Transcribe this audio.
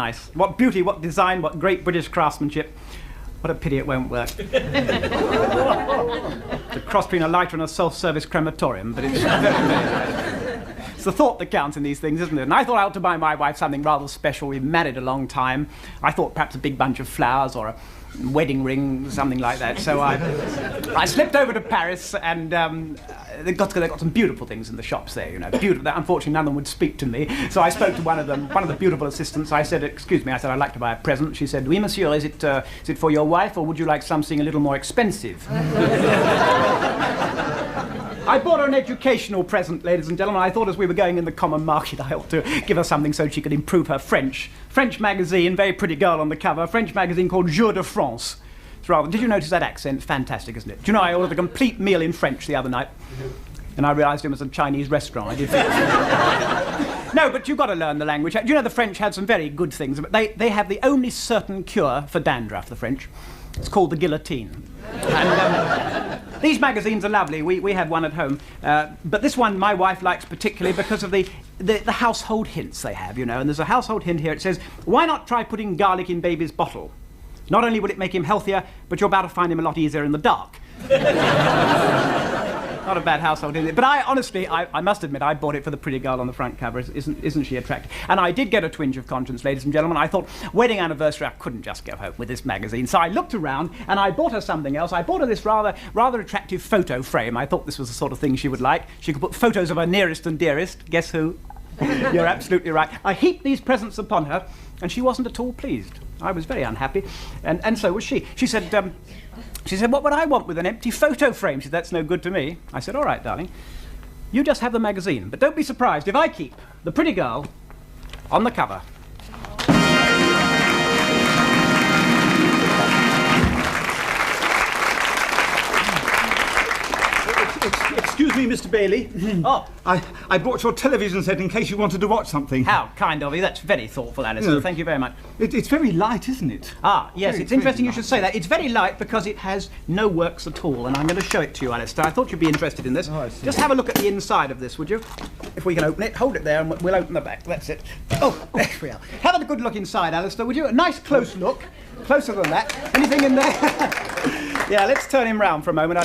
nice. What beauty, what design, what great British craftsmanship. What a pity it won't work. It's a cross between a lighter and a self-service crematorium, but it's very, very nice. It's the thought that counts in these things, isn't it? And I thought I ought to buy my wife something rather special. We've married a long time. I thought perhaps a big bunch of flowers or a wedding ring, something like that. So I slipped over to Paris, and they got some beautiful things in the shops there, you know. Beautiful. Unfortunately, none of them would speak to me. So I spoke to one of them, one of the beautiful assistants. I said, "Excuse me," I said, "I'd like to buy a present." She said, "Oui, monsieur, is it for your wife, or would you like something a little more expensive?" I bought her an educational present, ladies and gentlemen. I thought as we were going in the common market, I ought to give her something so she could improve her French. French magazine, very pretty girl on the cover, French magazine called Jour de France. It's rather, did you notice that accent? It's fantastic, isn't it? Do you know, I ordered a complete meal in French the other night, and I realised it was a Chinese restaurant. I did No, but you've got to learn the language. Do you know the French had some very good things, but they have the only certain cure for dandruff, the French. It's called the guillotine. And these magazines are lovely. We have one at home. But this one my wife likes particularly because of the household hints they have, you know. And there's a household hint here. It says, "Why not try putting garlic in baby's bottle? Not only will it make him healthier, but you're about to find him a lot easier in the dark." Not a bad household, is it? But I honestly, I must admit, I bought it for the pretty girl on the front cover. Isn't she attractive? And I did get a twinge of conscience, ladies and gentlemen. I thought, wedding anniversary, I couldn't just go home with this magazine. So I looked around and I bought her something else. I bought her this rather attractive photo frame. I thought this was the sort of thing she would like. She could put photos of her nearest and dearest. Guess who? You're absolutely right. I heaped these presents upon her, and she wasn't at all pleased. I was very unhappy, and so was she. She said, "What would I want with an empty photo frame?" She said, "That's no good to me." I said, "All right, darling, you just have the magazine, but don't be surprised if I keep the pretty girl on the cover." Excuse me, Mr. Baily. Oh. I brought your television set in case you wanted to watch something. How kind of you. That's very thoughtful, Alistair. No. Thank you very much. It's very light, isn't it? Ah, yes, Very, it's interesting very you should say that. It's very light because it has no works at all, and I'm going to show it to you, Alistair. I thought you'd be interested in this. Oh, I see. Just have a look at the inside of this, would you? If we can open it, hold it there, and we'll open the back. That's it. Oh, there we are. Have a good look inside, Alistair, would you? A nice close look. Closer than that. Anything in there? Yeah, let's turn him round for a moment.